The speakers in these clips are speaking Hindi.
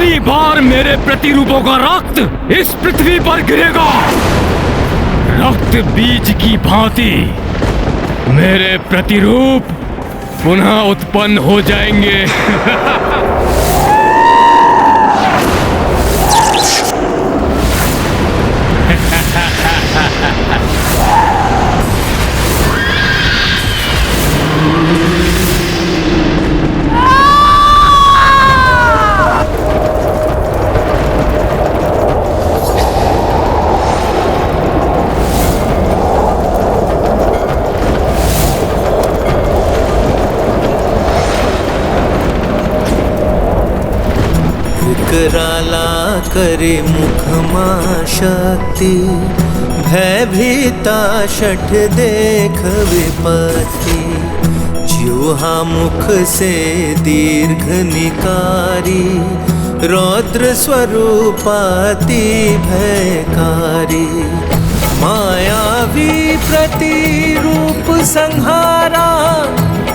पहली बार मेरे प्रतिरूपों का रक्त इस पृथ्वी पर गिरेगा। रक्त बीज की भांति मेरे प्रतिरूप पुनः उत्पन्न हो जाएंगे। विकराला करे मुखमा शक्ति, भयभीता शठ देख विपत्ति। जिह्वा मुख से दीर्घ निकारी, रौद्र स्वरूपाति भयकारी। मायावी प्रतिरूप संहारा,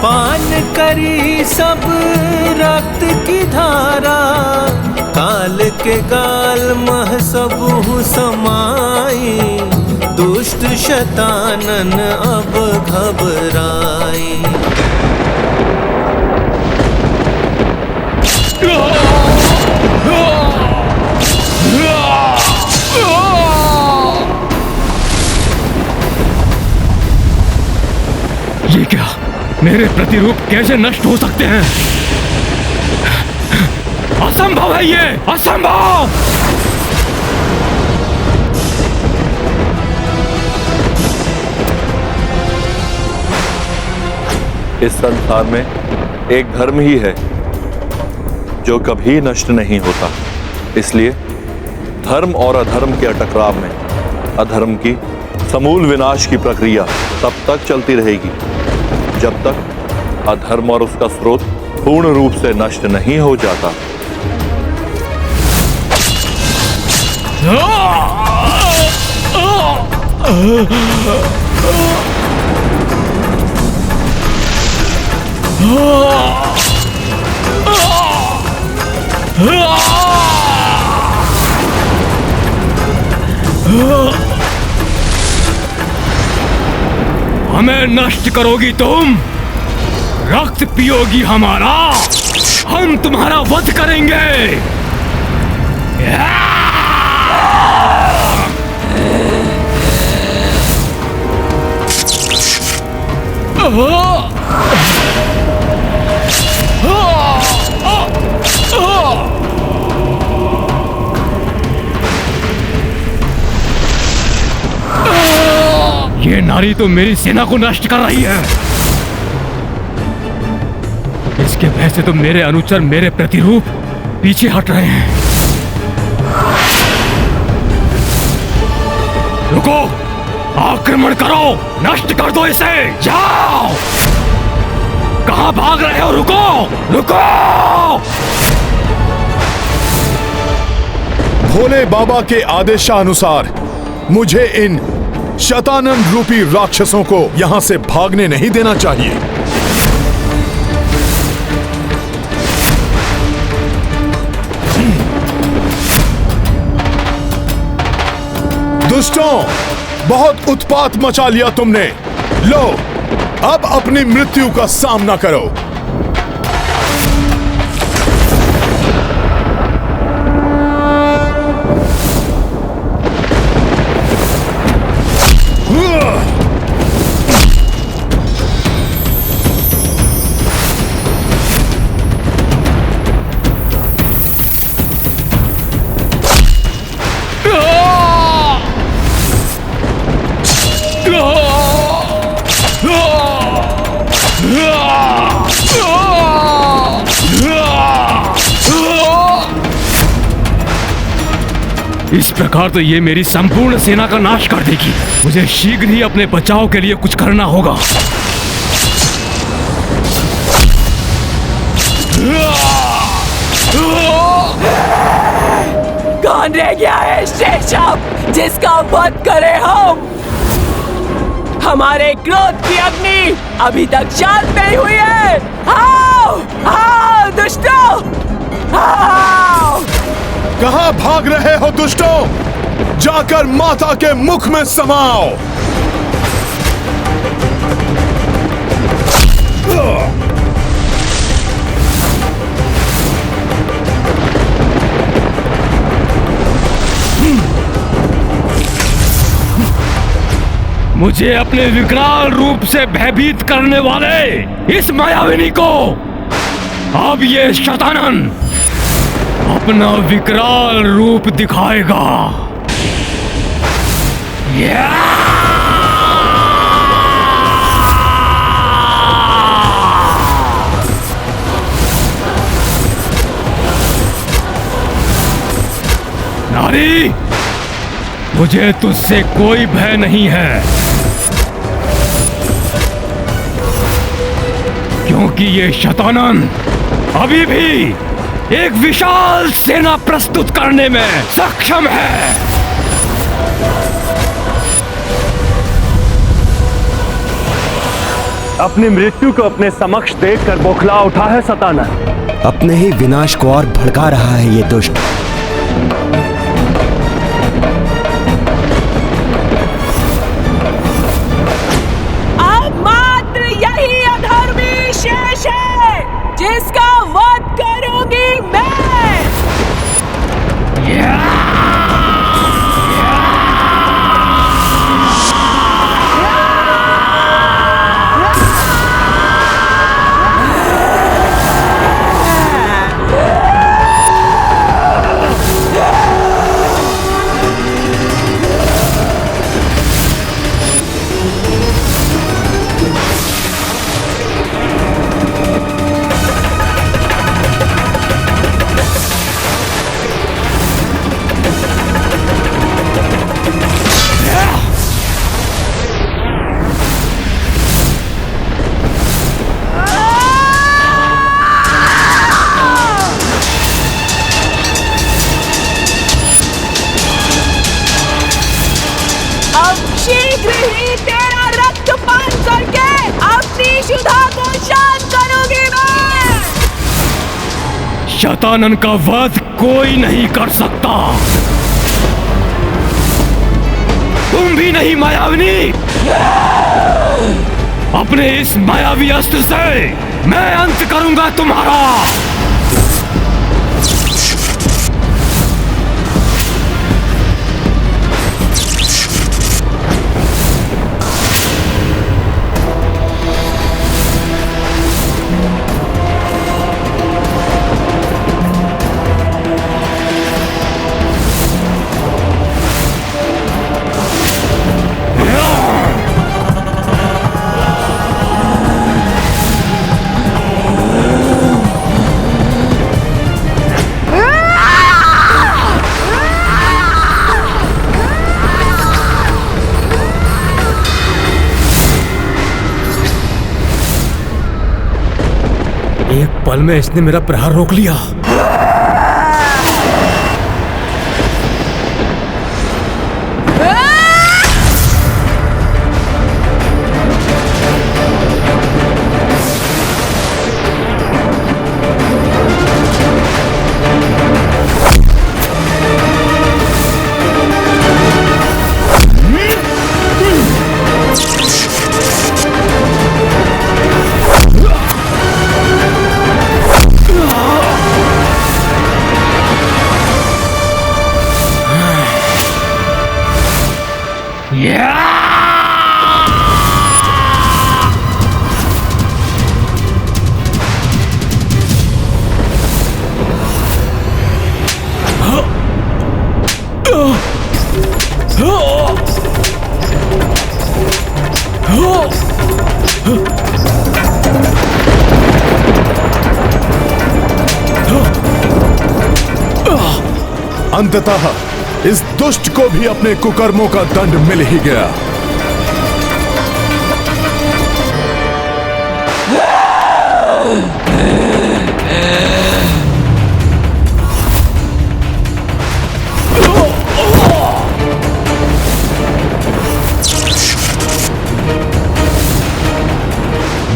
पान करी सब रक्त की धारा। काल के गाल मह सबहु समाई, दुष्ट शतानन अब घबराई। ये क्या? मेरे प्रतिरूप कैसे नष्ट हो सकते हैं? असंभव है, ये असंभव। इस संसार में एक धर्म ही है जो कभी नष्ट नहीं होता। इसलिए धर्म और अधर्म के टकराव में अधर्म की समूल विनाश की प्रक्रिया तब तक चलती रहेगी जब तक अधर्म और उसका स्रोत पूर्ण रूप से नष्ट नहीं हो जाता। हमें नष्ट करोगी तुम, रक्त पियोगी हमारा, हम तुम्हारा वध करेंगे। ये नारी तो मेरी सेना को नष्ट कर रही है। इसके भय से तो मेरे अनुचर, मेरे प्रतिरूप पीछे हट रहे हैं। रुको, आक्रमण करो, नष्ट कर दो इसे। जाओ, कहां भाग रहे हो? रुको, रुको। भोले बाबा के आदेशानुसार मुझे इन शतानन रूपी राक्षसों को यहां से भागने नहीं देना चाहिए। दुष्टों, बहुत उत्पात मचा लिया तुमने। लो, अब अपनी मृत्यु का सामना करो। इस प्रकार तो ये मेरी संपूर्ण सेना का नाश कर देगी। मुझे शीघ्र ही अपने बचाव के लिए कुछ करना होगा। कौन रह गया है शेषव जिसका वध करे हम? हमारे क्रोध की अग्नि अभी तक शांत नहीं हुई है। आओ, आओ दुष्टों, आओ। कहां भाग रहे हो दुष्टों? जाकर माता के मुख में समाओ। मुझे अपने विकराल रूप से भयभीत करने वाले इस मायाविनी को अब ये शतानन अपना विकराल रूप दिखाएगा। नारी, मुझे तुझसे कोई भय नहीं है, क्योंकि ये शतानन अभी भी एक विशाल सेना प्रस्तुत करने में सक्षम है। अपनी मृत्यु को अपने समक्ष देखकर बौखला उठा है शतानन। अपने ही विनाश को और भड़का रहा है ये दुष्ट। जिसका वध करूंगी मैं। शीघ्र ही तेरा रक्तपान करके अपनी क्षुधा को शांत करूंगी मैं। शतानन का वध कोई नहीं कर सकता, तुम भी नहीं मायाविनी। अपने इस मायावी अस्त्र से मैं अंत करूंगा तुम्हारा। एक पल में इसने मेरा प्रहार रोक लिया। अंततः इस दुष्ट को भी अपने कुकर्मों का दंड मिल ही गया।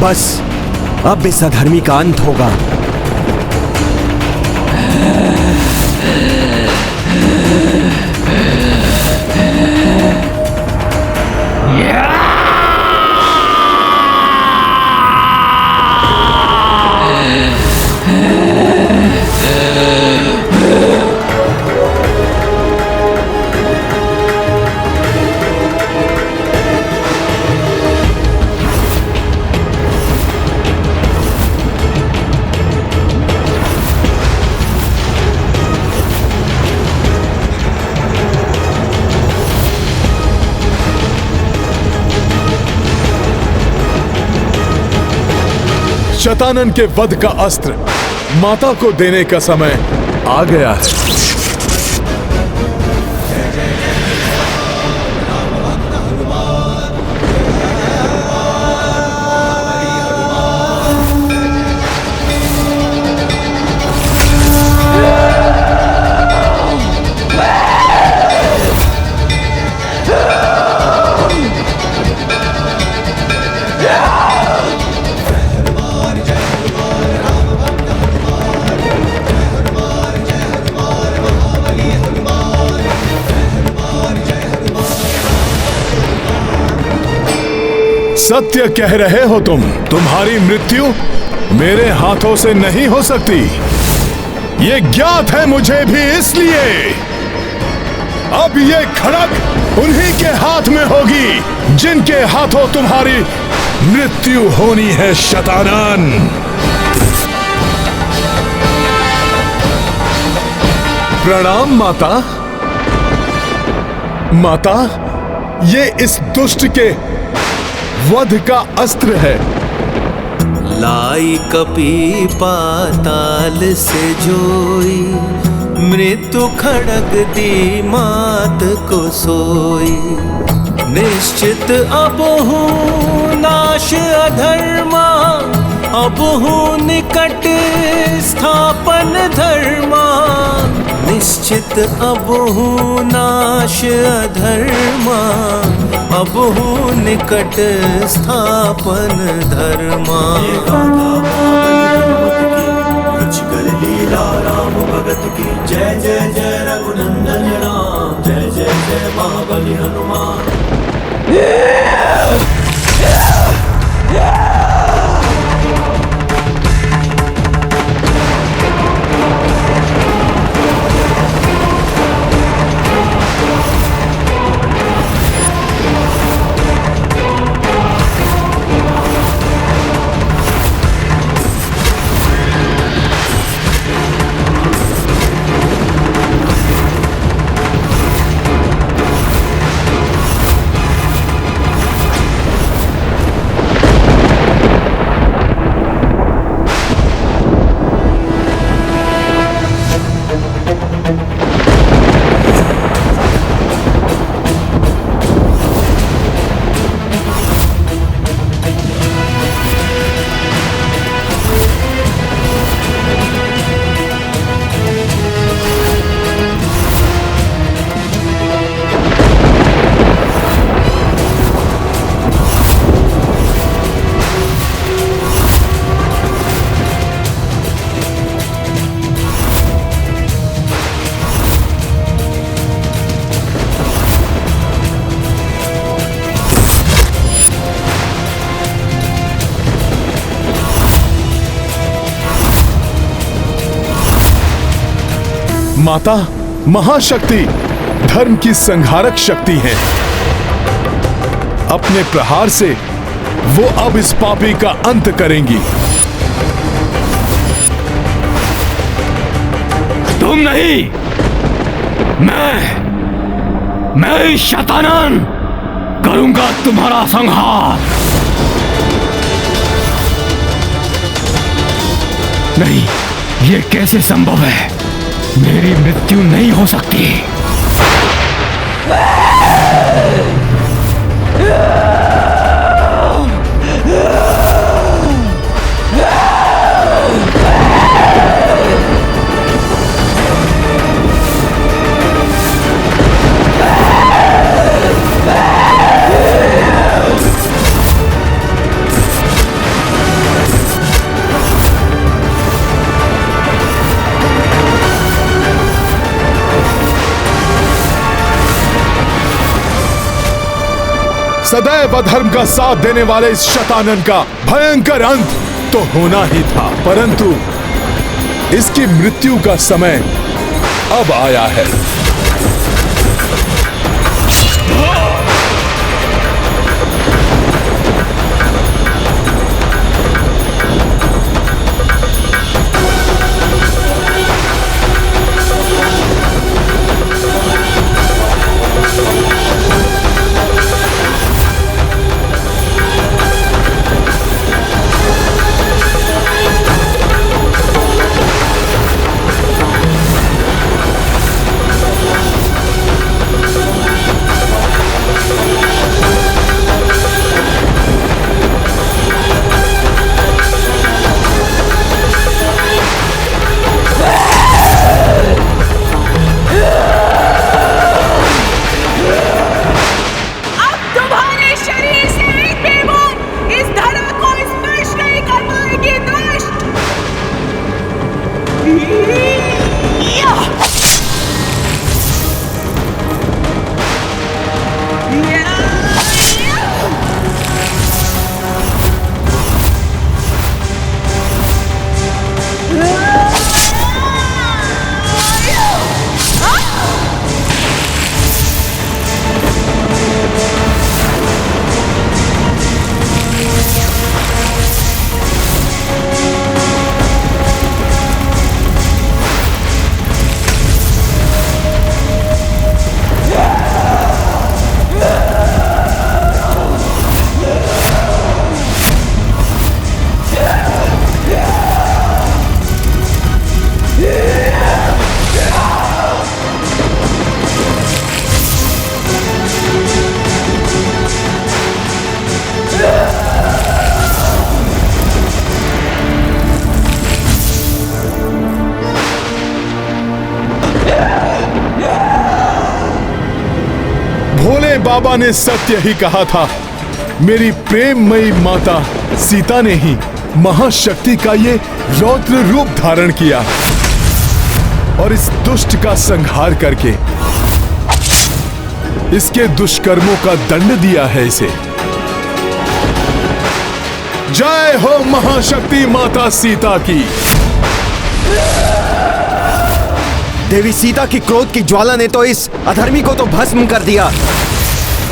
बस अब इस अधर्मी का अंत होगा। शतानन के वध का अस्त्र माता को देने का समय आ गया है। सत्य कह रहे हो तुम। तुम्हारी मृत्यु मेरे हाथों से नहीं हो सकती। ये ज्ञात है मुझे भी, इसलिए अब ये खड़ग उन्हीं के हाथ में होगी जिनके हाथों तुम्हारी मृत्यु होनी है शतानन। प्रणाम माता। माता, ये इस दुष्ट के वध का अस्त्र है। लाई कपी पाताल से जोई, मृत्यु खड़ग दी मात को सोई। निश्चित अब हूँ नाश अधर्मा, अब हूँ निकट स्थापन धर्मा। निश्चित अब हूँ नाश अधर्मा, अब हूँ निकट स्थापन धर्मा। लीला राम भगत की जय जय जय रघुनंदन राम, जय जय जय महाबली हनुमान। माता महाशक्ति धर्म की संहारक शक्ति है। अपने प्रहार से वो अब इस पापी का अंत करेंगी। तुम नहीं, मैं शतानन करूंगा तुम्हारा संहार। नहीं, ये कैसे संभव है? मेरी मृत्यु नहीं हो सकती। सदैव अधर्म का साथ देने वाले इस शतानन का भयंकर अंत तो होना ही था, परंतु इसकी मृत्यु का समय अब आया है। भोले बाबा ने सत्य ही कहा था। मेरी प्रेममयी माता सीता ने ही महाशक्ति का ये रौद्र रूप धारण किया और इस दुष्ट का संहार करके इसके दुष्कर्मों का दंड दिया है इसे। जय हो महाशक्ति माता सीता की। देवी सीता की क्रोध की ज्वाला ने तो इस अधर्मी को तो भस्म कर दिया,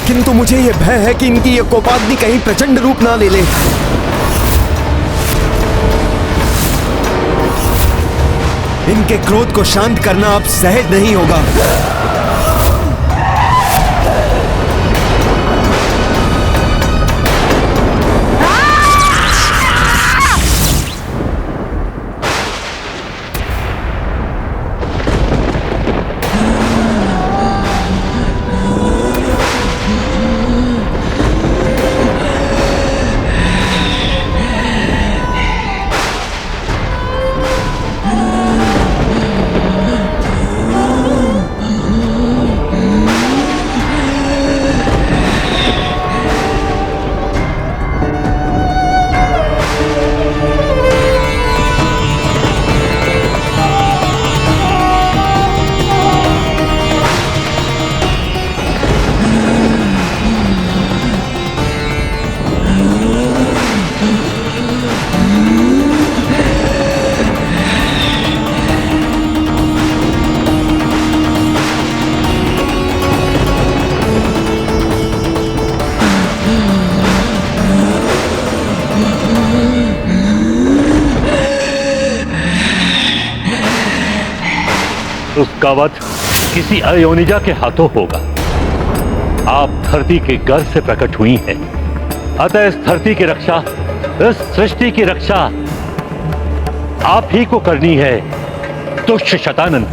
किंतु मुझे यह भय है कि इनकी यह कोपाग्नि कहीं प्रचंड रूप ना ले ले। इनके क्रोध को शांत करना अब सहज नहीं होगा। उसका वध किसी अयोनिजा के हाथों होगा। आप धरती के गर्भ से प्रकट हुई हैं, अतः इस धरती की रक्षा, इस सृष्टि की रक्षा आप ही को करनी है, दुष्ट शतानन।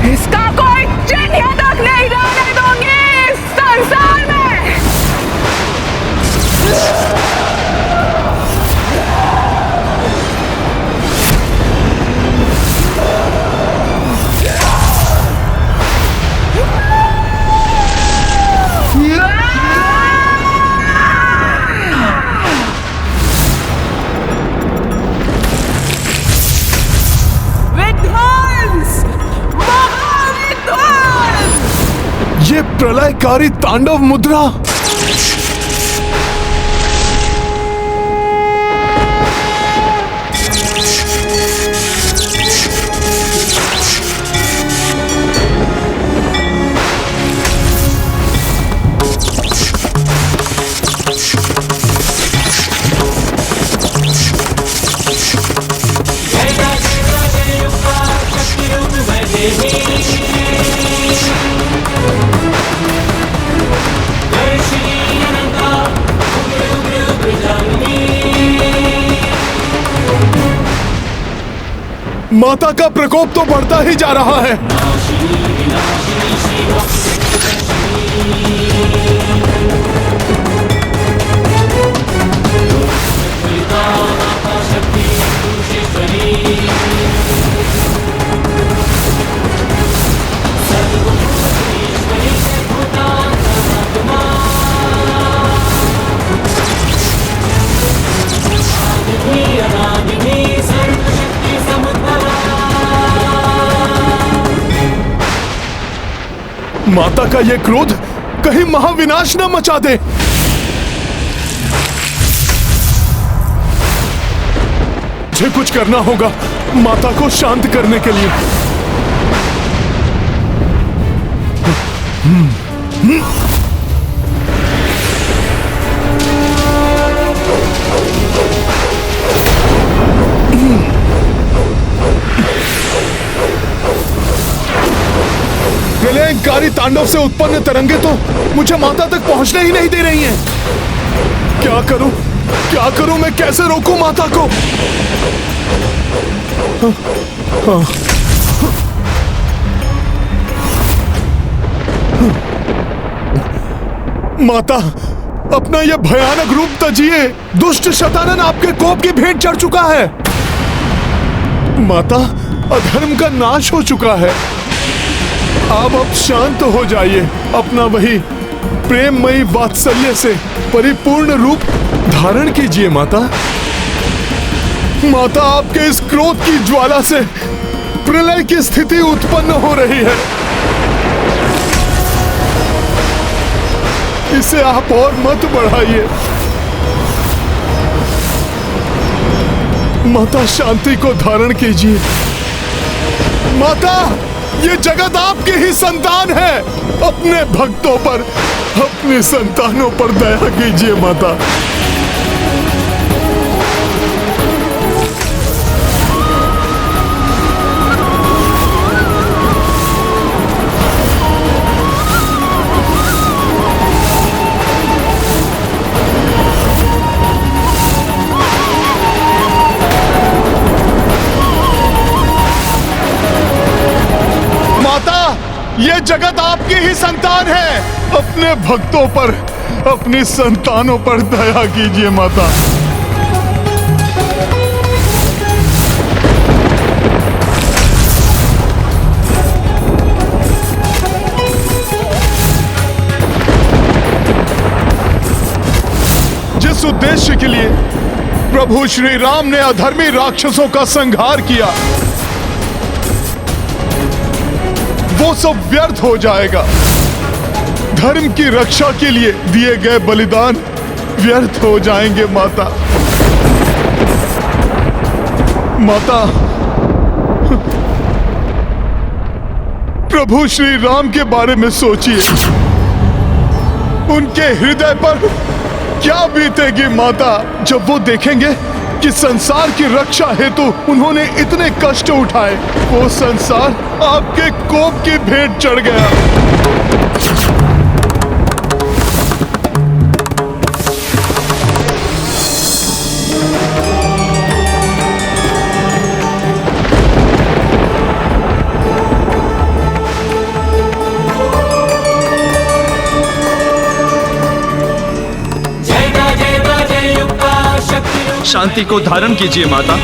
इसका कोई चिन्ह तक नहीं रहने दूंगी इस संसार में। ये प्रलयकारी तांडव मुद्रा। माता का प्रकोप तो बढ़ता ही जा रहा है। माता का ये क्रोध कहीं महाविनाश न मचा दे। मुझे कुछ करना होगा माता को शांत करने के लिए। प्रलयंकारी तांडव से उत्पन्न तरंगे तो मुझे माता तक पहुंचने ही नहीं दे रही हैं। क्या करूं मैं, कैसे रोकूं माता को? माता, अपना यह भयानक रूप तजिए। दुष्ट शतानन आपके कोप की भेंट चढ़ चुका है। माता, अधर्म का नाश हो चुका है। आप अब शांत हो जाइए। अपना वही प्रेममयी वात्सल्य से परिपूर्ण रूप धारण कीजिए माता। माता, आपके इस क्रोध की ज्वाला से प्रलय की स्थिति उत्पन्न हो रही है। इसे आप और मत बढ़ाइए। माता, शांति को धारण कीजिए। माता, ये जगत आपकी ही संतान है। अपने भक्तों पर, अपने संतानों पर दया कीजिए माता। ये जगत आपकी ही संतान है। अपने भक्तों पर, अपनी संतानों पर दया कीजिए माता। जिस उद्देश्य के लिए प्रभु श्री राम ने अधर्मी राक्षसों का संहार किया, वो सब व्यर्थ हो जाएगा। धर्म की रक्षा के लिए दिए गए बलिदान व्यर्थ हो जाएंगे माता। माता, प्रभु श्री राम के बारे में सोचिए। उनके हृदय पर क्या बीतेगी माता, जब वो देखेंगे कि संसार की रक्षा हेतु उन्होंने इतने कष्ट उठाए, वो संसार आपके कोप की भेंट चढ़ गया। शांति को धारण कीजिए माता।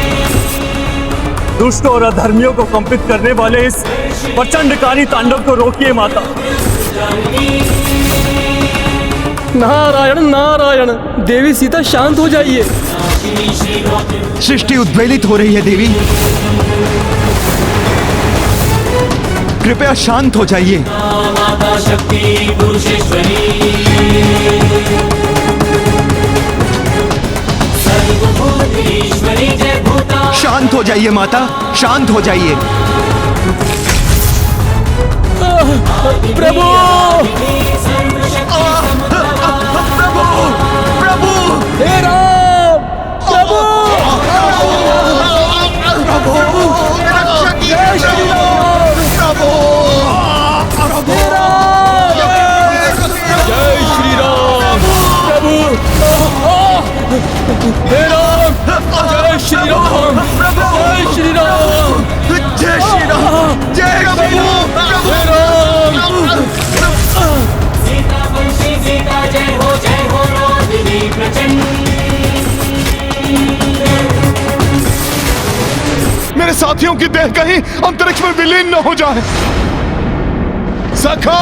दुष्ट और अधर्मियों को कंपित करने वाले इस प्रचंडकारी तांडव को रोकिए माता। नारायण नारायण, देवी सीता शांत हो जाइए। सृष्टि उद्वेलित हो रही है देवी, कृपया शांत हो जाइए। माता शक्ति पुरुषेश्वरी, सर्वभूतेश्वरी जय भूता। शांत हो जाइए माता, शांत हो जाइए। प्रभु, प्रभु, हे राम, प्रभु, जय श्री राम, हे राम, जय श्री राम, प्रभु, हे राम, जय श्री राम, जय श्री राम, जय श्री राम, जय श्री राम, हे राम। सीता वंशी सीता जय हो रोदिनी प्रचंड। मेरे साथियों की देह कहीं अंतरिक्ष में विलीन न हो जाए। सखा,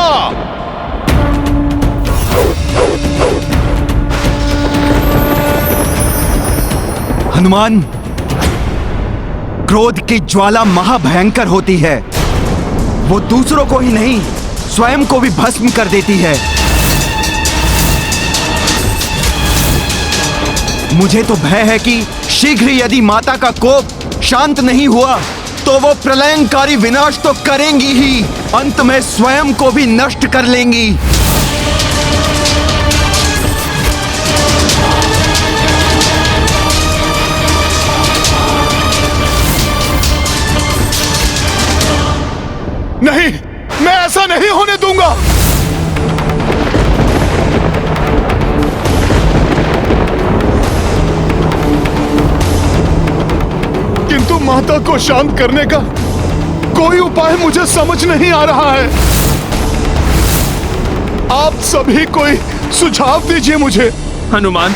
हनुमान, क्रोध की ज्वाला महाभयंकर होती है। वो दूसरों को ही नहीं, स्वयं को भी भस्म कर देती है। मुझे तो भय है कि शीघ्र यदि माता का कोप शांत नहीं हुआ तो वो प्रलयंकारी विनाश तो करेंगी ही, अंत में स्वयं को भी नष्ट कर लेंगी। नहीं, मैं ऐसा नहीं होने दूंगा। किंतु माता को शांत करने का कोई उपाय मुझे समझ नहीं आ रहा है। आप सभी कोई सुझाव दीजिए मुझे। हनुमान,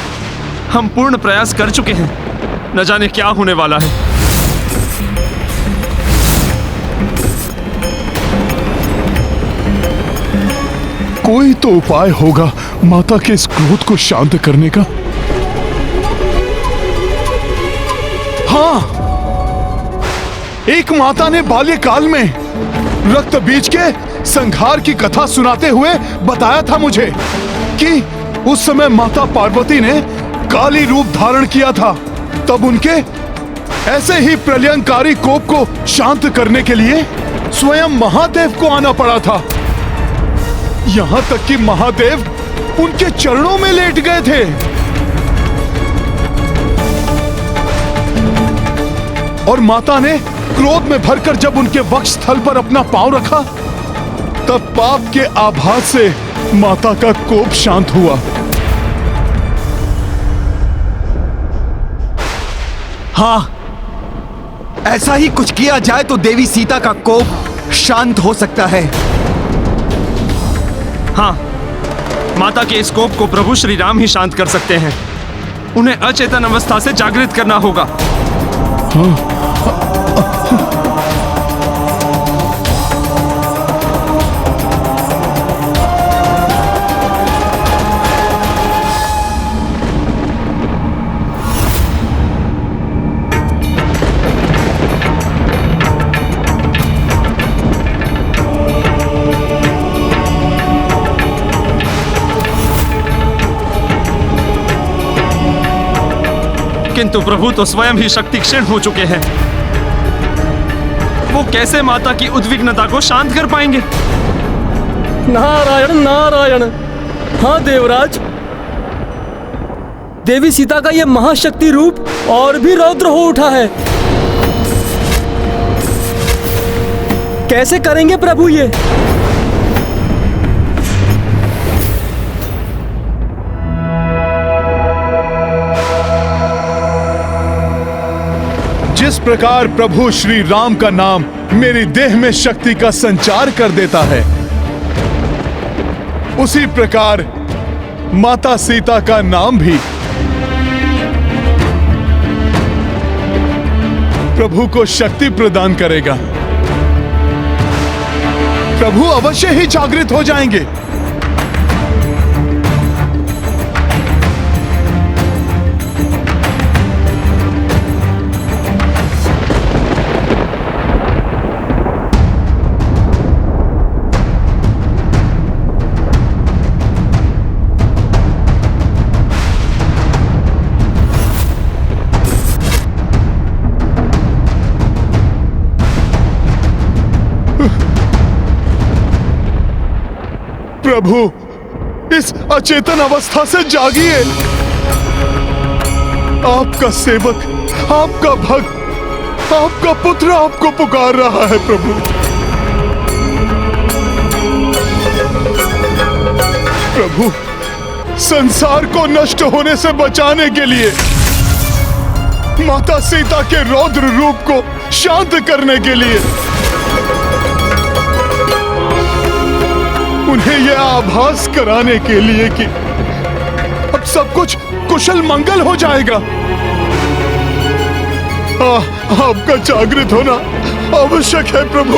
हम पूर्ण प्रयास कर चुके हैं, न जाने क्या होने वाला है। कोई तो उपाय होगा माता के इस क्रोध को शांत करने का। हाँ, एक माता ने बाल्यकाल में रक्त बीज के संहार की कथा सुनाते हुए बताया था मुझे कि उस समय माता पार्वती ने काली रूप धारण किया था। तब उनके ऐसे ही प्रलयंकारी कोप को शांत करने के लिए स्वयं महादेव को आना पड़ा था। यहां तक कि महादेव उनके चरणों में लेट गए थे। और माता ने क्रोध में भरकर जब उनके वक्ष स्थल पर अपना पांव रखा तब पाप के आभास से माता का कोप शांत हुआ। हाँ, ऐसा ही कुछ किया जाए तो देवी सीता का कोप शांत हो सकता है। हाँ, माता के इस कोप को प्रभु श्री राम ही शांत कर सकते हैं। उन्हें अचेतन अवस्था से जागृत करना होगा। हाँ। किंतु प्रभु तो स्वयं ही शक्ति क्षीण हो चुके हैं। वो कैसे माता की उद्विग्नता को शांत कर पाएंगे? नारायण नारायण। हाँ देवराज, देवी सीता का यह महाशक्ति रूप और भी रौद्र हो उठा है। कैसे करेंगे प्रभु ये? जिस प्रकार प्रभु श्री राम का नाम मेरी देह में शक्ति का संचार कर देता है, उसी प्रकार माता सीता का नाम भी प्रभु को शक्ति प्रदान करेगा। प्रभु अवश्य ही जागृत हो जाएंगे। प्रभु, इस अचेतन अवस्था से जागिए। आपका सेवक, आपका भक्त, आपका पुत्र आपको पुकार रहा है प्रभु। प्रभु, संसार को नष्ट होने से बचाने के लिए, माता सीता के रौद्र रूप को शांत करने के लिए, उन्हें यह आभास कराने के लिए कि अब सब कुछ कुशल मंगल हो जाएगा, आपका जागृत होना आवश्यक है प्रभु।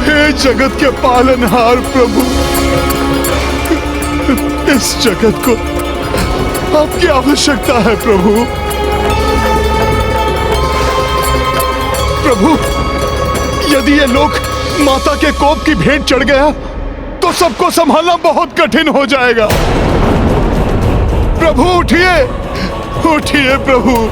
हे जगत के पालनहार प्रभु, इस जगत को आपकी आवश्यकता है प्रभु। प्रभु, यदि ये लोग माता के कोप की भेंट चढ़ गया तो सबको संभालना बहुत कठिन हो जाएगा। प्रभु उठिए, उठिए प्रभु।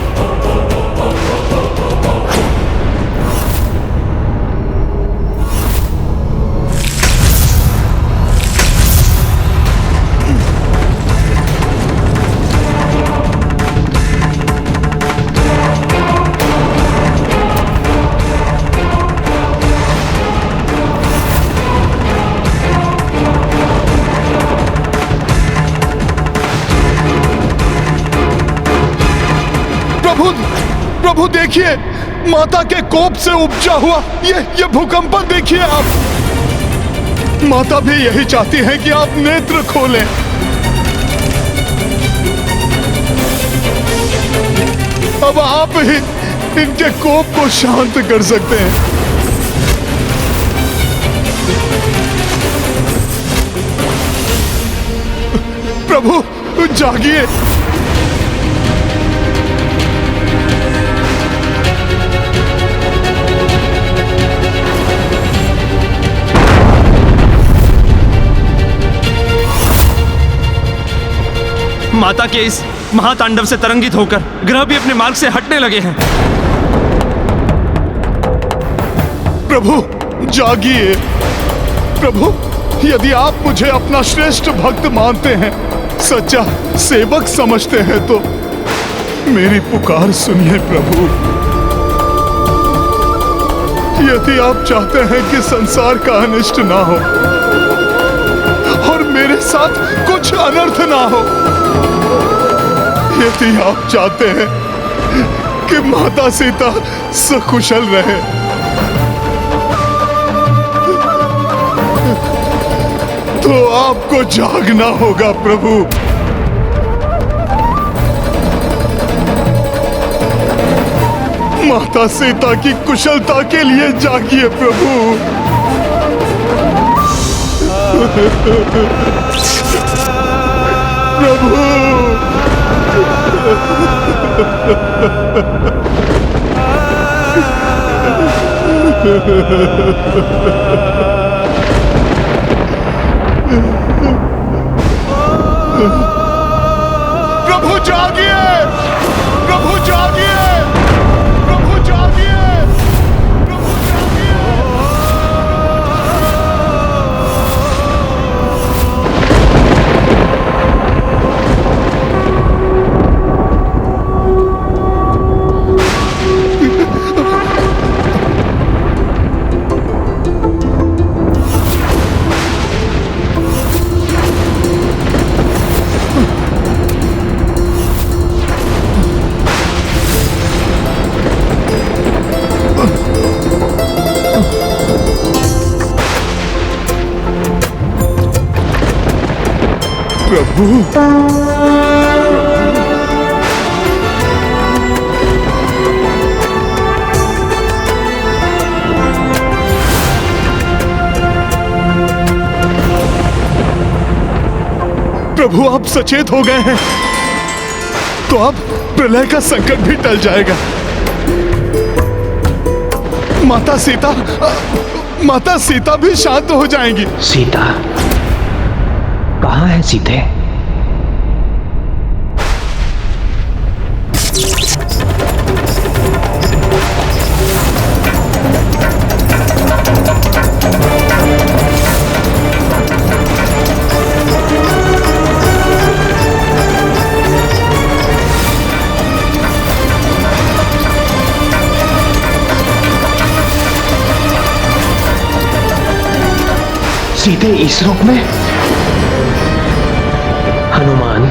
प्रभु देखिए, माता के कोप से उपजा हुआ ये भूकंपन देखिए आप। माता भी यही चाहती है कि आप नेत्र खोलें। अब आप ही इनके कोप को शांत कर सकते हैं। प्रभु जागिए। माता के इस महातांडव से तरंगित होकर ग्रह भी अपने मार्ग से हटने लगे हैं। प्रभु जागिए। प्रभु, यदि आप मुझे अपना श्रेष्ठ भक्त मानते हैं, सच्चा सेवक समझते हैं, तो मेरी पुकार सुनिए प्रभु। यदि आप चाहते हैं कि संसार का अनिष्ट ना हो और मेरे साथ कुछ अनर्थ ना हो, यदि आप चाहते हैं कि माता सीता सकुशल रहे, तो आपको जागना होगा प्रभु। माता सीता की कुशलता के लिए जागिए प्रभु। प्रभु प्रभु जागिए, प्रभु जागिए, प्रभु जागिए, प्रभु जागिए। प्रभु प्रभु, आप सचेत हो गए हैं तो अब प्रलय का संकट भी टल जाएगा। माता सीता भी शांत हो जाएंगी। सीता कहाँ है सीते? सीधे इस रूप में? हनुमान,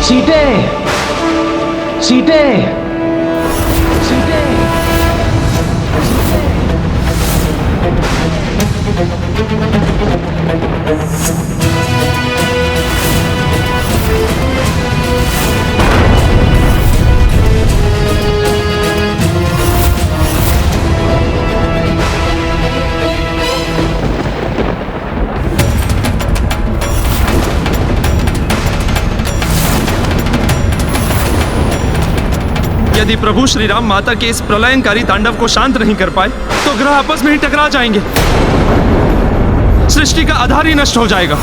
सीते, सीते, सीते। यदि प्रभु श्री राम माता के इस प्रलयंकारी तांडव को शांत नहीं कर पाए तो ग्रह आपस में ही टकरा जाएंगे, सृष्टि का आधार ही नष्ट हो जाएगा।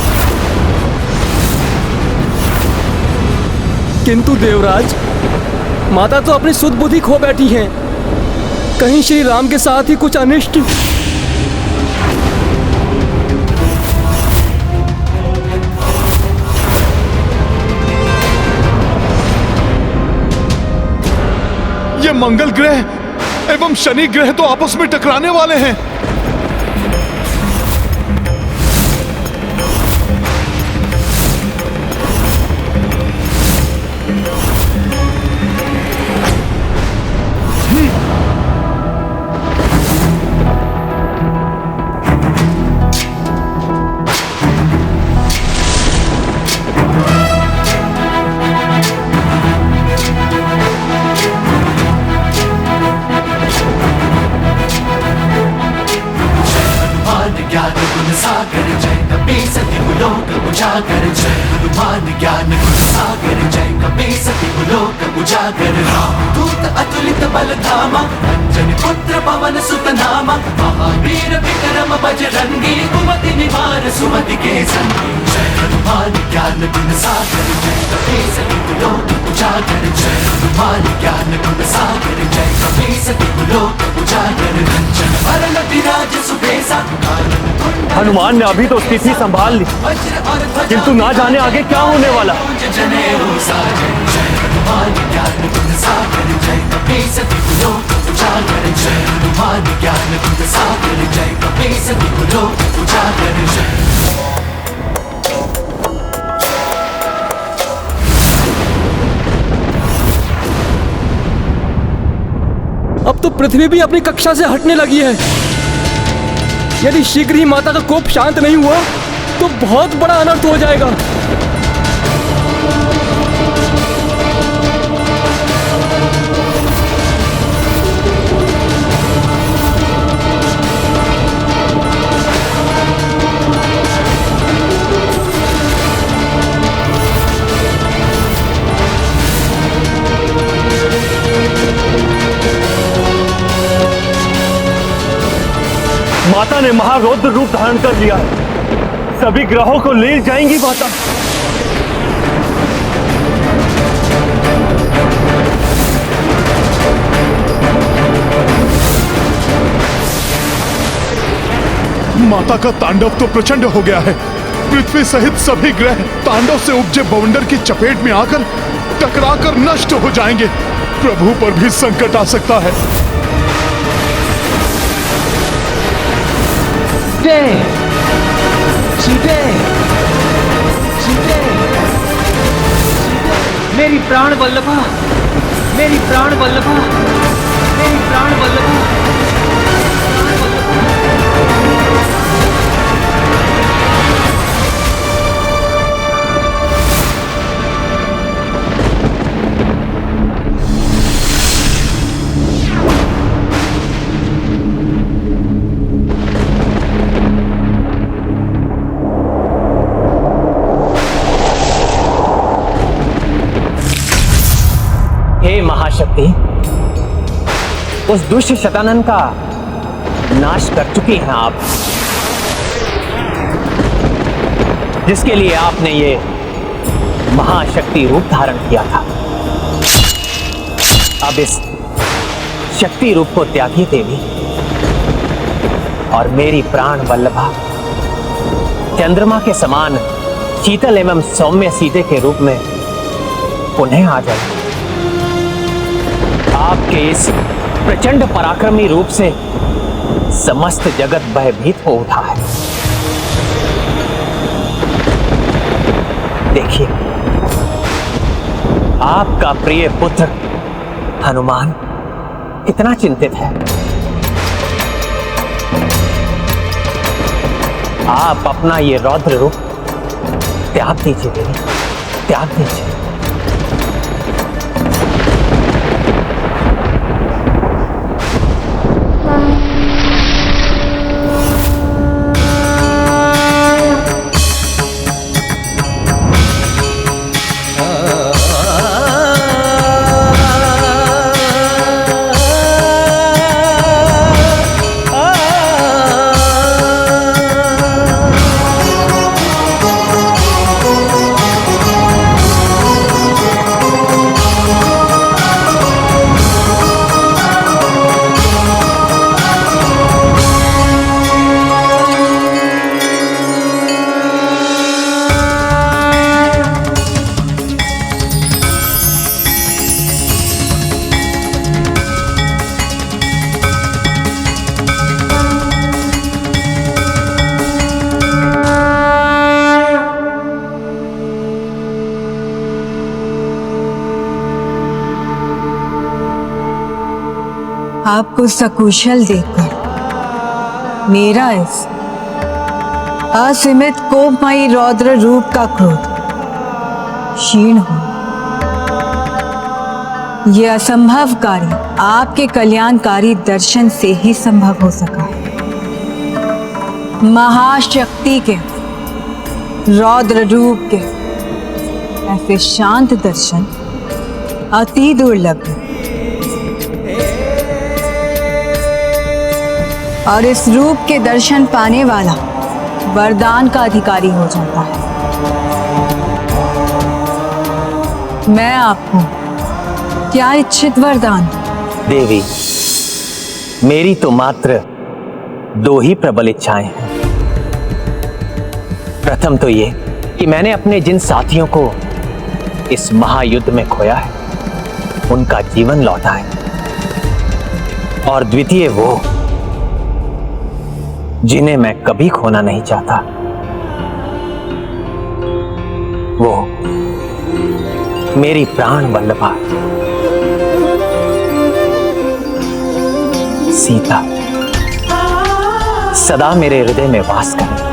किंतु देवराज, माता तो अपनी सुध बुद्धि खो बैठी हैं। कहीं श्री राम के साथ ही कुछ अनिष्ट। ये मंगल ग्रह एवं शनि ग्रह तो आपस में टकराने वाले हैं। दूत अतुलित बल धामा, अंजनी पुत्र पवन सुत नामा, महावीर विक्रम बजरंगी, कुमति निवार सुमति के संगी। जय हनुमान ज्ञान गुण सागर, जय कपीस लोक उजागर। जय हनुमान ज्ञान गुण सागर, जय कपीस लोक उजागर। कंचन वरण विराज सुबेसा, हनुमान ने अभी तो स्थिति संभाल ली, किंतु ना जाने आगे क्या होने वाला। हनुमान ज्ञान गुण सागर, जय कपीस लोक उजागर। जय हनुमान ज्ञान गुण सागर, जय कपीस लोक उजागर। अब तो पृथ्वी भी अपनी कक्षा से हटने लगी है। यदि शीघ्र ही माता का कोप शांत नहीं हुआ तो बहुत बड़ा अनर्थ हो जाएगा। माता ने महारौद्र रूप धारण कर लिया है, सभी ग्रहों को ले जाएंगी माता। माता का तांडव तो प्रचंड हो गया है। पृथ्वी सहित सभी ग्रह तांडव से उपजे बवंडर की चपेट में आकर टकराकर नष्ट हो जाएंगे। प्रभु पर भी संकट आ सकता है। सीते, सीते, मेरी प्राण वल्लभा, मेरी प्राण वल्लभा, मेरी प्राण वल्लभा। हे महाशक्ति, उस दुष्ट शतानन का नाश कर चुकी हैं आप, जिसके लिए आपने ये महाशक्ति रूप धारण किया था। अब इस शक्ति रूप को त्यागी देवी और मेरी प्राण वल्लभा चंद्रमा के समान शीतल एवं सौम्य सीते के रूप में पुनः आ जाए। आपके इस प्रचंड पराक्रमी रूप से समस्त जगत भयभीत हो उठा है। देखिए, आपका प्रिय पुत्र हनुमान कितना चिंतित है। आप अपना ये रौद्र रूप त्याग दीजिए देवी, त्याग दीजिए। आपको सकुशल देखकर मेरा इस असीमित कोपमयी रौद्र रूप का क्रोध क्षीण हो। यह असंभव कार्य आपके कल्याणकारी दर्शन से ही संभव हो सका है। महाशक्ति के रौद्र रूप के ऐसे शांत दर्शन अति दुर्लभ है और इस रूप के दर्शन पाने वाला वरदान का अधिकारी हो जाता है। मैं आपको क्या इच्छित वरदान? देवी, मेरी तो मात्र 2 ही प्रबल इच्छाएं हैं। प्रथम तो ये कि मैंने अपने जिन साथियों को इस महायुद्ध में खोया है उनका जीवन लौटा है, और द्वितीय वो जिन्हें मैं कभी खोना नहीं चाहता, वो मेरी प्राण वल्लभा सीता सदा मेरे हृदय में वास करे।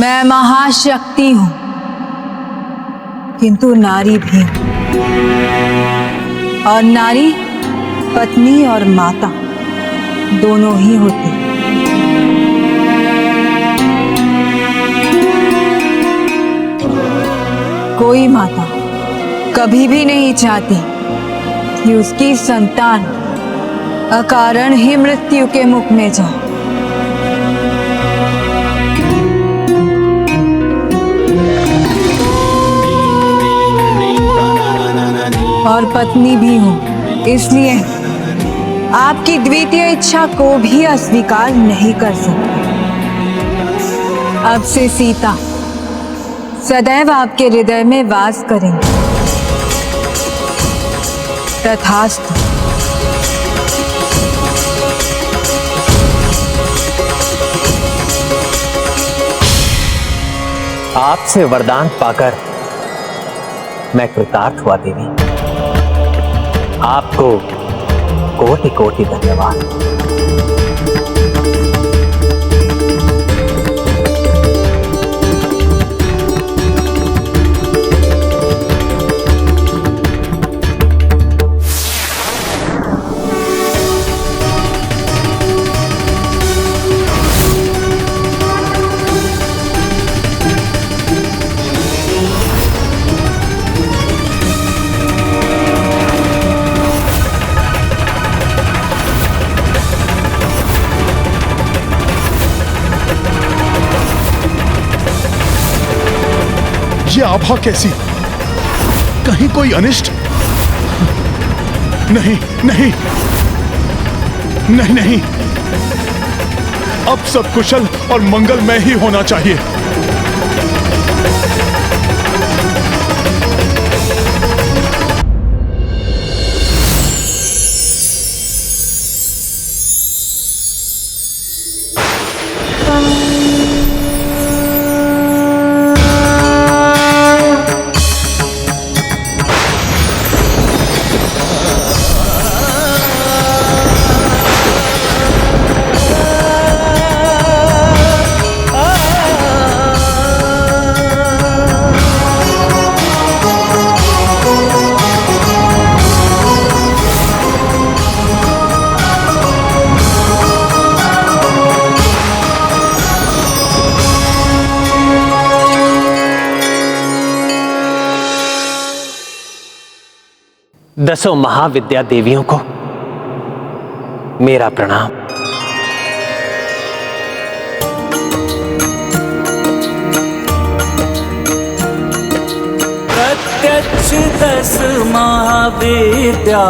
मैं महाशक्ति हूं किंतु नारी भी हूं, और नारी पत्नी और माता दोनों ही होती। कोई माता कभी भी नहीं चाहती कि उसकी संतान अकारण ही मृत्यु के मुख में जाए। और पत्नी भी हूं, इसलिए आपकी द्वितीय इच्छा को भी अस्वीकार नहीं कर सकती। अब से सीता सदैव आपके हृदय में वास करेंगे। तथास्तु। आपसे वरदान पाकर मैं कृतार्थ हुआ देवी। आपको कोटि कोटि धन्यवाद। ये आभा कैसी? कहीं कोई अनिष्ट? नहीं नहीं नहीं नहीं, अब सब कुशल और मंगलमय ही होना चाहिए। दसों महाविद्या देवियों को मेरा प्रणाम। प्रत्यक्ष 10 महाविद्या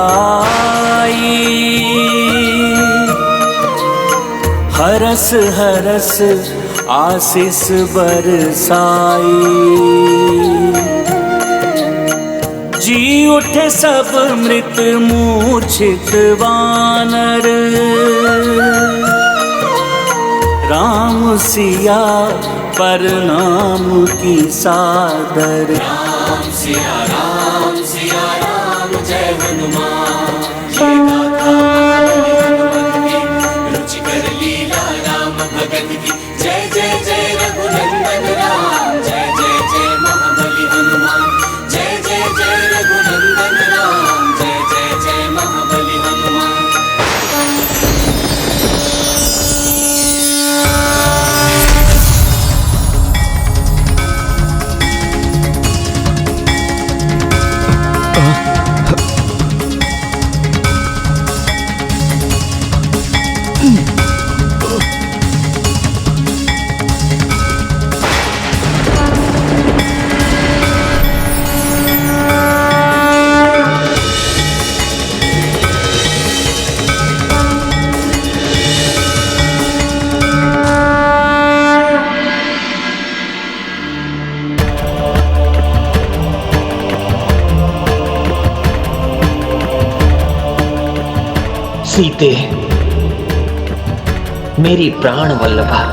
हरस हरस आशीष बरसाई। जी उठे सब मृत मूर्छित वानर, राम सिया प्रणाम की सादर। राम सिया राम जय हनुमान। ये गाथा हनुमत की, रुचिकर लीला राम भगत की। जय जय जय रघुनंदन राम, जय जय जय महाबली हनुमान। जय जय जय रघुनंदन राम, जय जय जय महाबली हनुमान। सीते, मेरी प्राण वल्लभा,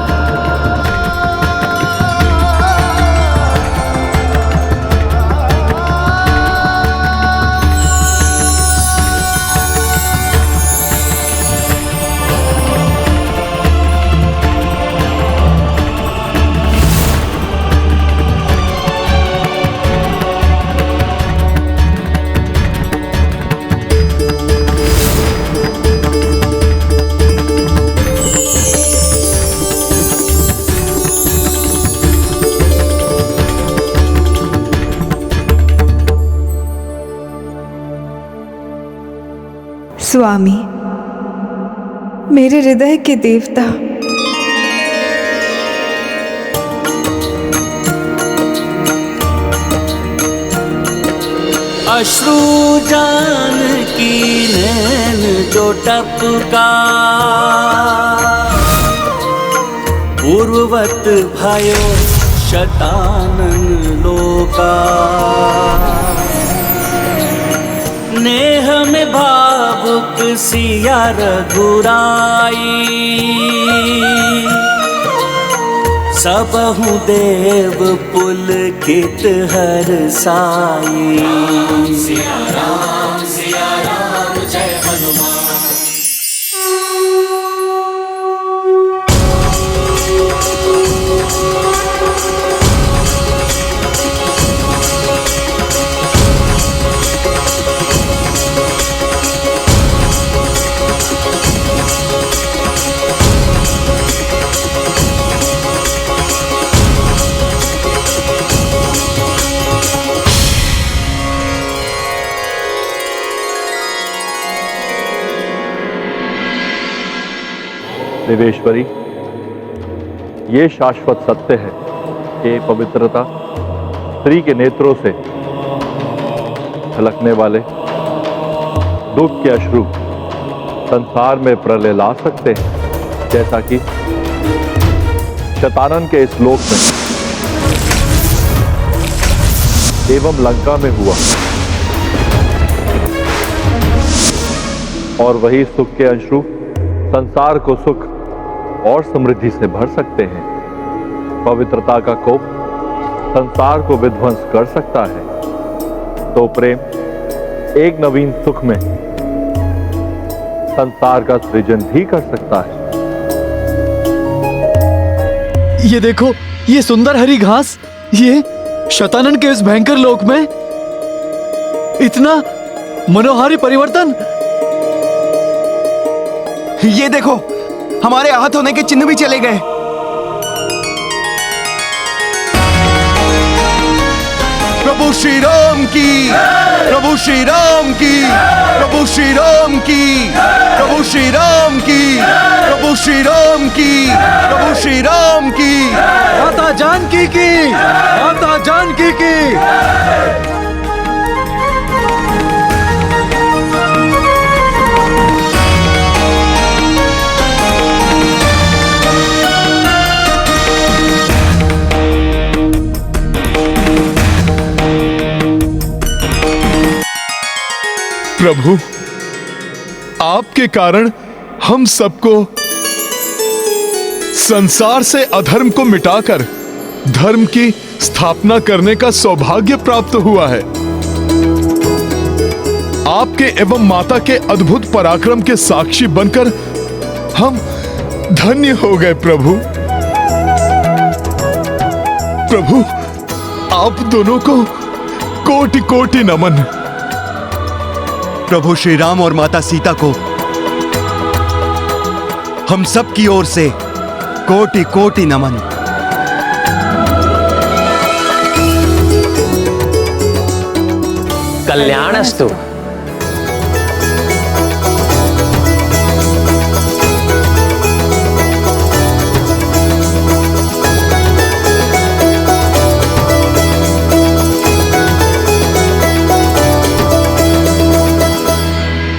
स्वामी, मेरे हृदय के देवता, अश्रु जान की नैन जो टपका, पूर्ववत भयो शतानन लोका। नेह में भावुक सिया रघुराई, सबहु देव पुलकित हर्षाई। सिया राम जय हनुमान। देवेश्वरी, ये शाश्वत सत्य है कि पवित्रता स्त्री के नेत्रों से झलकने वाले दुख के अश्रु संसार में प्रलय ला सकते हैं, जैसा कि शतानन के इस लोक में एवं लंका में हुआ। और वही सुख के अश्रु संसार को सुख और समृद्धि से भर सकते हैं। पवित्रता का कोप संसार को विध्वंस कर सकता है, तो प्रेम एक नवीन सुख में संसार का सृजन भी कर सकता है। ये देखो, ये सुंदर हरी घास, ये शतानन के इस भयंकर लोक में इतना मनोहारी परिवर्तन। ये देखो, हमारे आहत होने के चिन्ह भी चले गए। प्रभु श्री राम की, प्रभु श्री राम की, प्रभु श्री राम की, प्रभु श्री राम की, प्रभु श्री राम की, प्रभु श्री राम की। माता जानकी की, माता जानकी की। प्रभु, आपके कारण हम सबको संसार से अधर्म को मिटाकर धर्म की स्थापना करने का सौभाग्य प्राप्त हुआ है। आपके एवं माता के अद्भुत पराक्रम के साक्षी बनकर हम धन्य हो गए प्रभु। प्रभु, आप दोनों को कोटि कोटि नमन। प्रभु श्री राम और माता सीता को हम सब की ओर से कोटि कोटि नमन। कल्याणस्तु।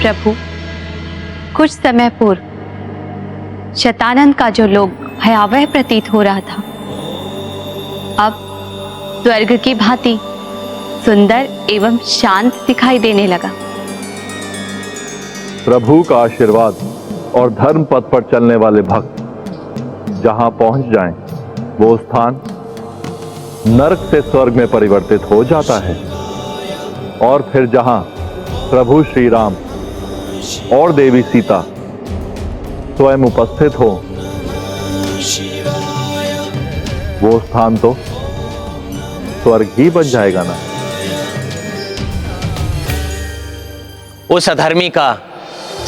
प्रभु, कुछ समय पूर्व शतानन का जो लोग भयावह प्रतीत हो रहा था, अब स्वर्ग की भांति सुंदर एवं शांत दिखाई देने लगा। प्रभु का आशीर्वाद और धर्म पथ पर चलने वाले भक्त जहां पहुंच जाएं, वो स्थान नरक से स्वर्ग में परिवर्तित हो जाता है। और फिर जहां प्रभु श्री राम और देवी सीता स्वयं उपस्थित हो, वो स्थान तो स्वर्ग ही बन जाएगा ना। उस अधर्मी का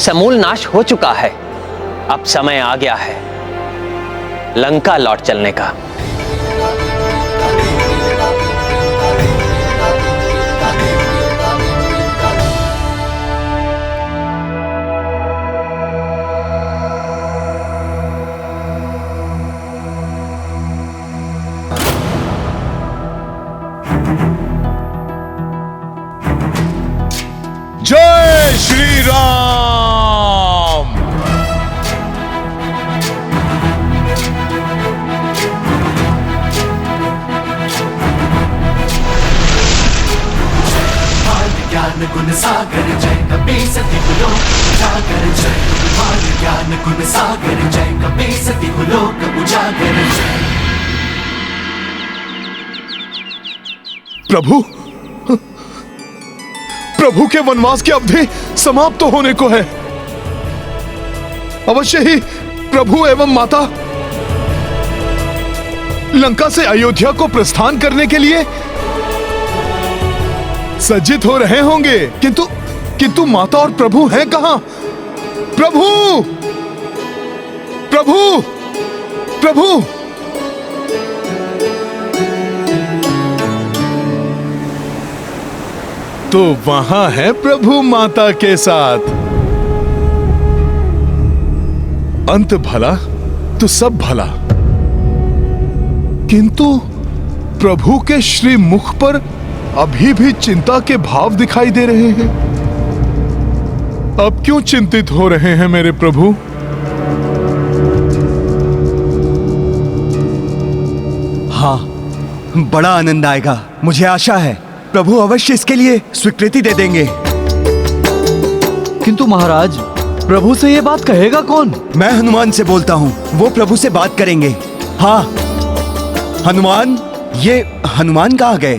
समूल नाश हो चुका है। अब समय आ गया है लंका लौट चलने का। जय श्री राम। ज्ञान गुण सागर जय कपी सती लोक उजागर जय। ज्ञान गुण सागर जय कपी सती लोक उजागर जय। प्रभु, प्रभु के वनवास की अवधि समाप्त होने को है। अवश्य ही प्रभु एवं माता लंका से अयोध्या को प्रस्थान करने के लिए सज्जित हो रहे होंगे, किंतु माता और प्रभु हैं कहां? प्रभु, प्रभु, प्रभु। तो वहां है प्रभु माता के साथ। अंत भला तो सब भला, किंतु प्रभु के श्री मुख पर अभी भी चिंता के भाव दिखाई दे रहे हैं। अब क्यों चिंतित हो रहे हैं मेरे प्रभु? हाँ, बड़ा आनंद आएगा। मुझे आशा है प्रभु अवश्य इसके लिए स्वीकृति दे देंगे। किंतु महाराज, प्रभु से ये बात कहेगा कौन? मैं हनुमान से बोलता हूँ, वो प्रभु से बात करेंगे। हाँ हनुमान, ये हनुमान कहाँ गए?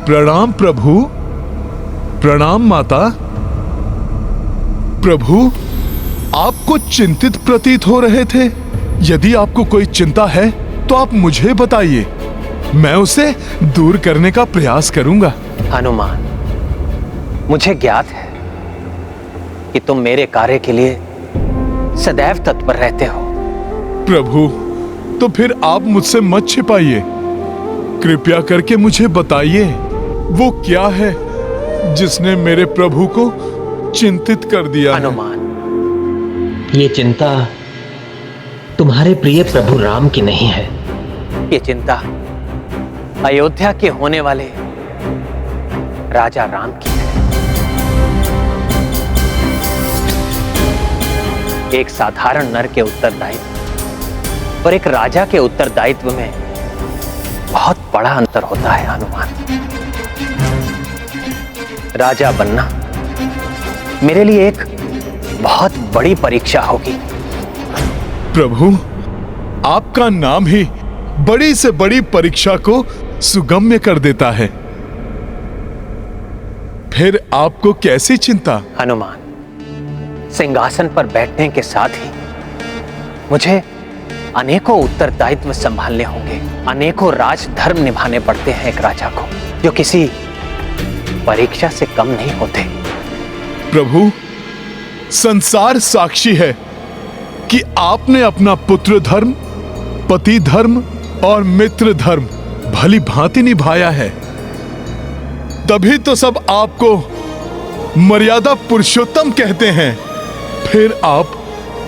प्रणाम प्रभु। प्रणाम माता। प्रभु, आपको चिंतित प्रतीत हो रहे थे। यदि आपको कोई चिंता है तो आप मुझे बताइए, मैं उसे दूर करने का प्रयास करूंगा। हनुमान, मुझे ज्ञात है कि तुम मेरे कार्य के लिए सदैव तत्पर रहते हो। प्रभु, तो फिर आप मुझसे मत छिपाइए। कृपया करके मुझे बताइए, वो क्या है जिसने मेरे प्रभु को चिंतित कर दिया? हनुमान, ये चिंता तुम्हारे प्रिय प्रभु राम की नहीं है। ये चिंता अयोध्या के होने वाले राजा राम की है। एक साधारण नर के उत्तरदायित्व और एक राजा के उत्तरदायित्व में बहुत बड़ा अंतर होता है हनुमान। राजा बनना मेरे लिए एक बहुत बड़ी परीक्षा होगी। प्रभु, आपका नाम ही बड़ी से बड़ी परीक्षा को सुगम्य कर देता है, फिर आपको कैसी चिंता? हनुमान, सिंहासन पर बैठने के साथ ही मुझे अनेकों उत्तरदायित्व संभालने होंगे, अनेकों राजधर्म निभाने पड़ते हैं एक राजा को, जो किसी परीक्षा से कम नहीं होते। प्रभु, संसार साक्षी है कि आपने अपना पुत्र धर्म, पति धर्म और मित्र धर्म भली भांति निभाया है, तभी तो सब आपको मर्यादा पुरुषोत्तम कहते हैं। फिर आप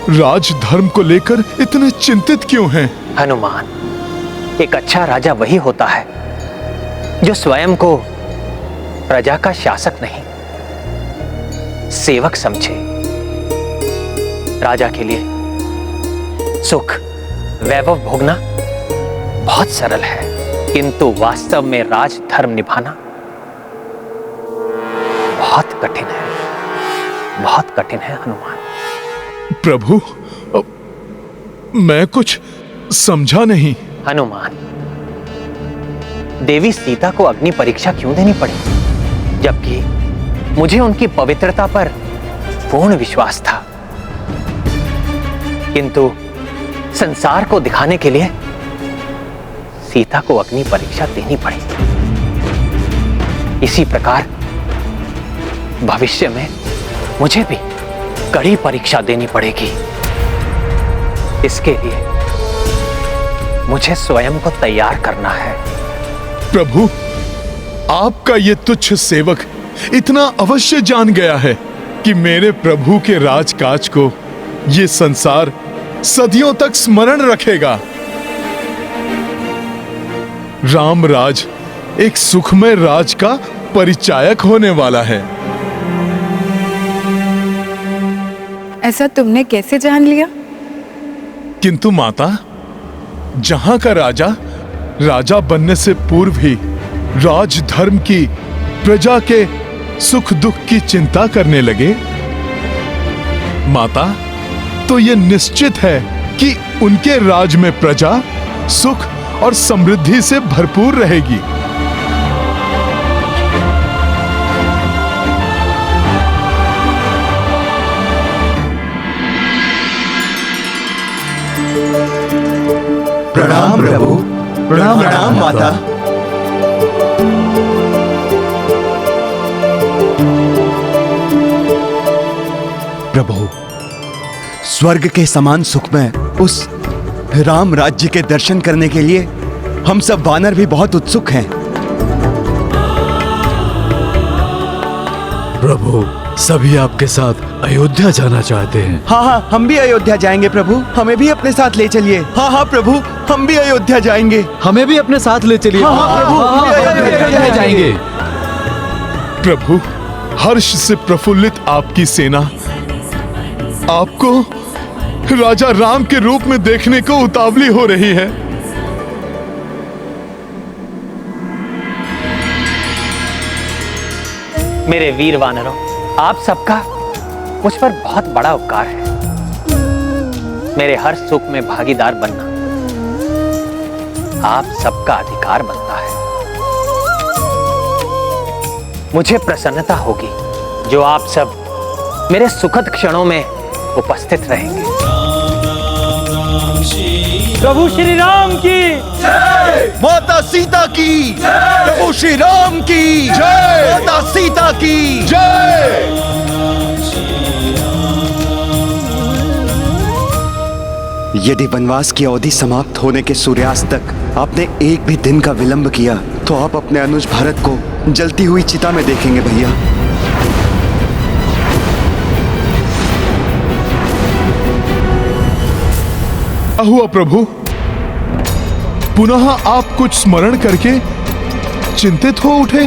राजधर्म को लेकर इतने चिंतित क्यों हैं? हनुमान, एक अच्छा राजा वही होता है जो स्वयं को प्रजा का शासक नहीं, सेवक समझे। राजा के लिए सुख वैभव भोगना बहुत सरल है, किंतु वास्तव में राजधर्म निभाना बहुत कठिन है, बहुत कठिन है हनुमान। प्रभु, मैं कुछ समझा नहीं। हनुमान, देवी सीता को अग्नि परीक्षा क्यों देनी पड़ी, जबकि मुझे उनकी पवित्रता पर पूर्ण विश्वास था, किंतु संसार को दिखाने के लिए सीता को अग्नि परीक्षा देनी पड़ी। इसी प्रकार भविष्य में मुझे भी कड़ी परीक्षा देनी पड़ेगी। इसके लिए मुझे स्वयं को तैयार करना है। प्रभु, आपका ये तुच्छ सेवक इतना अवश्य जान गया है कि मेरे प्रभु के राजकाज को ये संसार सदियों तक स्मरण रखेगा। राम राज एक सुखमय राज का परिचायक होने वाला है। ऐसा तुमने कैसे जान लिया? किंतु माता, जहां का राजा राजा बनने से पूर्व ही राजधर्म की, प्रजा के सुख दुख की चिंता करने लगे, माता, तो यह निश्चित है कि उनके राज में प्रजा सुख और समृद्धि से भरपूर रहेगी। प्रणाम प्रभु। प्रणाम प्रणाम माता। प्रभु, स्वर्ग के समान सुख में उस राम राज्य के दर्शन करने के लिए हम सब वानर भी बहुत उत्सुक हैं। प्रभु, सभी आपके साथ अयोध्या जाना चाहते हैं। हाँ हाँ, हम भी अयोध्या जाएंगे प्रभु, हमें भी अपने साथ ले चलिए। हाँ हाँ प्रभु, हम भी अयोध्या जाएंगे। हमें भी अपने साथ ले चलिए। हाँ हाँ प्रभु, हम भी अयोध्या जाएंगे। प्रभु, हर्ष से प्रफुल्लित आपकी सेना आपको राजा राम के रूप में देखने को उतावली हो रही है। मेरे वीर वानरों, आप सबका मुझ पर बहुत बड़ा उपकार है। मेरे हर सुख में भागीदार बनना आप सबका अधिकार बनता है। मुझे प्रसन्नता होगी जो आप सब मेरे सुखद क्षणों में उपस्थित रहेंगे। प्रभु श्री राम की जय, माता सीता की जय, प्रभु श्री राम की जय, माता सीता की जय। यदि वनवास की अवधि समाप्त होने के सूर्यास्त तक आपने एक भी दिन का विलंब किया तो आप अपने अनुज भारत को जलती हुई चिता में देखेंगे भैया। हुआ प्रभु, पुनः आप कुछ स्मरण करके चिंतित हो उठे।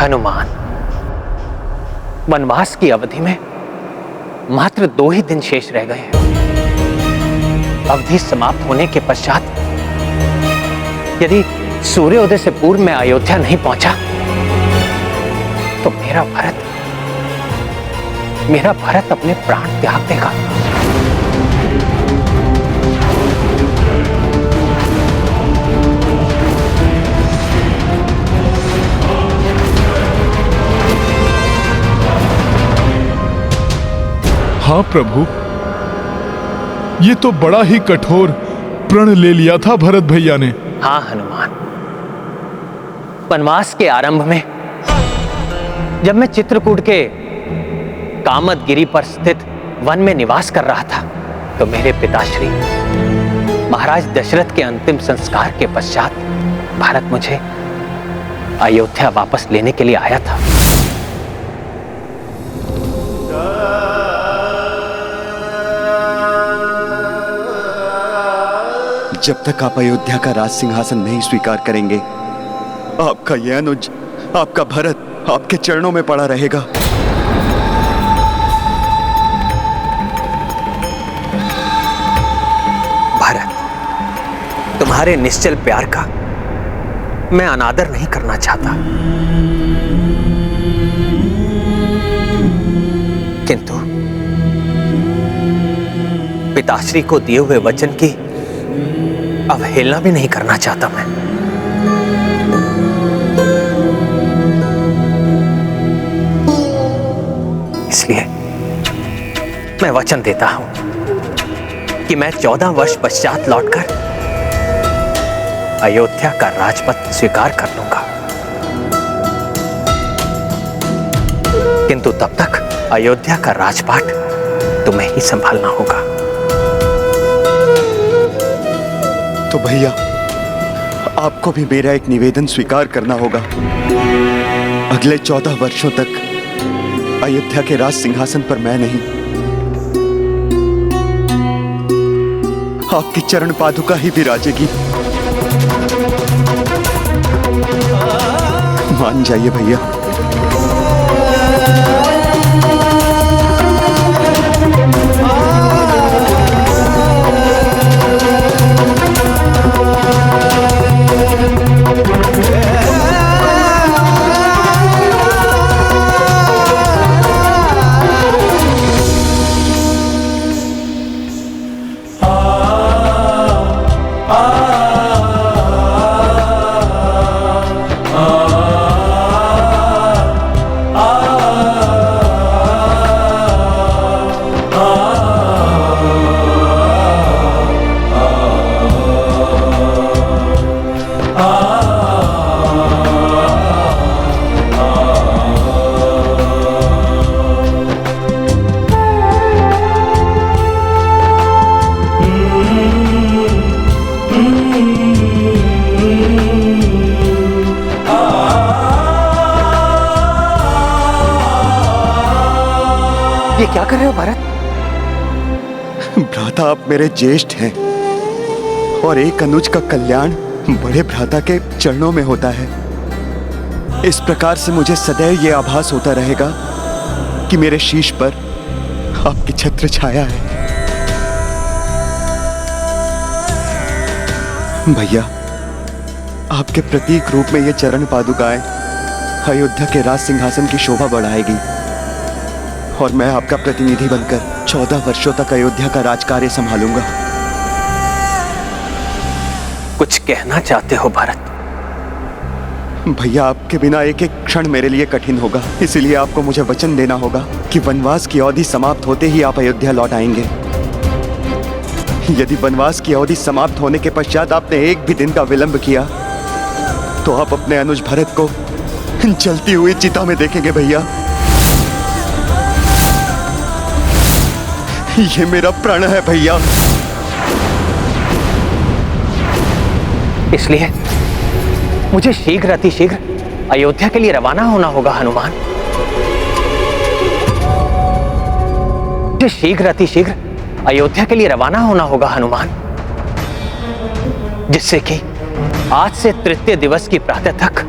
हनुमान, वनवास की अवधि में मात्र 2 ही दिन शेष रह गए हैं। अवधि समाप्त होने के पश्चात यदि सूर्योदय से पूर्व मैं अयोध्या नहीं पहुंचा तो मेरा भरत अपने प्राण त्याग देगा। हाँ प्रभु, ये तो बड़ा ही कठोर प्रण ले लिया था भरत भैया ने। हाँ हनुमान, वनवास के आरंभ में जब मैं चित्रकूट के कामदगिरी पर स्थित वन में निवास कर रहा था, तो मेरे पिताश्री महाराज दशरथ के अंतिम संस्कार के पश्चात भरत मुझे अयोध्या वापस लेने के लिए आया था। जब तक आप अयोध्या का राज सिंहासन नहीं स्वीकार करेंगे, आपका यह अनुज, आपका भरत आपके चरणों में पड़ा रहेगा। भरत, तुम्हारे निश्चल प्यार का मैं अनादर नहीं करना चाहता, किंतु पिताश्री को दिए हुए वचन की अवहेलना भी नहीं करना चाहता मैं। इसलिए मैं वचन देता हूं कि मैं 14 वर्ष पश्चात लौटकर अयोध्या का राजपद स्वीकार कर लूंगा, किंतु तब तक अयोध्या का राजपाट तुम्हें ही संभालना होगा। तो भैया, आपको भी मेरा एक निवेदन स्वीकार करना होगा। अगले 14 वर्षों तक अयोध्या के राज सिंहासन पर मैं नहीं, आपकी चरण पादुका ही विराजेगी। मान जाइए भैया। ये क्या कर रहे हो भरत? भ्राता, आप मेरे ज्येष्ठ हैं और एक अनुज का कल्याण बड़े भ्राता के चरणों में होता है। इस प्रकार से मुझे सदैव ये आभास होता रहेगा कि मेरे शीश पर आपकी छत्र छाया है। भैया, आपके प्रतीक रूप में ये चरण पादुकाएं अयोध्या के राज सिंहासन की शोभा बढ़ाएगी और मैं आपका प्रतिनिधि बनकर 14 वर्षों तक अयोध्या का राजकार्य संभालूंगा। कुछ कहना चाहते हो भरत? भैया, आपके बिना एक एक क्षण मेरे लिए कठिन होगा, इसीलिए आपको मुझे वचन देना होगा कि वनवास की अवधि समाप्त होते ही आप अयोध्या लौट आएंगे। यदि वनवास की अवधि समाप्त होने के पश्चात आपने एक भी दिन का विलंब किया तो आप अपने अनुज भरत को जलती हुई चिता में देखेंगे। भैया, ये मेरा प्रण है भैया। इसलिए मुझे शीघ्र अतिशीघ्र अयोध्या के लिए रवाना होना होगा हनुमान। मुझे शीघ्र अतिशीघ्र अयोध्या के लिए रवाना होना होगा हनुमान, जिससे कि आज से तृतीय दिवस की प्रातः तक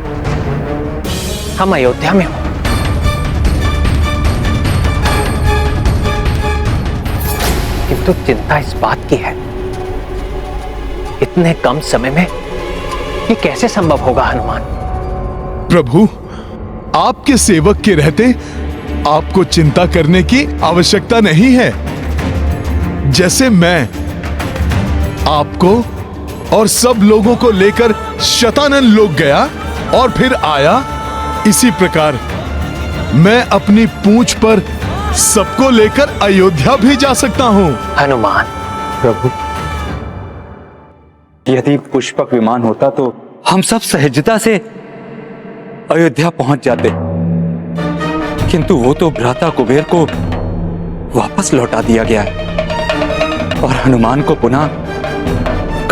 हम अयोध्या में हों। किंतु चिंता इस बात की है, इतने कम समय में ये कैसे संभव होगा हनुमान? प्रभु, आपके सेवक के रहते आपको चिंता करने की आवश्यकता नहीं है। जैसे मैं आपको और सब लोगों को लेकर शतानन लोक गया और फिर आया, इसी प्रकार मैं अपनी पूंछ पर सबको लेकर अयोध्या भी जा सकता हूं। हनुमान, प्रभु, यदि पुष्पक विमान होता तो हम सब सहजता से अयोध्या पहुंच जाते, किंतु वो तो भ्राता कुबेर को वापस लौटा दिया गया है और हनुमान को पुनः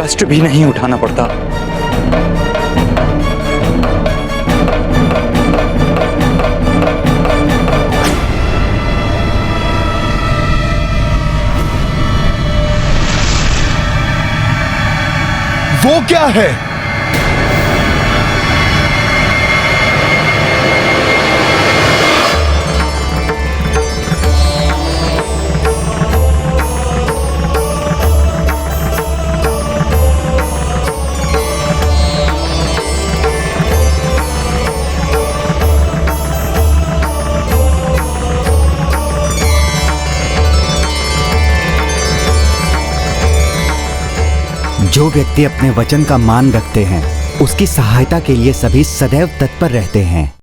कष्ट भी नहीं उठाना पड़ता। वो क्या है? जो व्यक्ति अपने वचन का मान रखते हैं उसकी सहायता के लिए सभी सदैव तत्पर रहते हैं।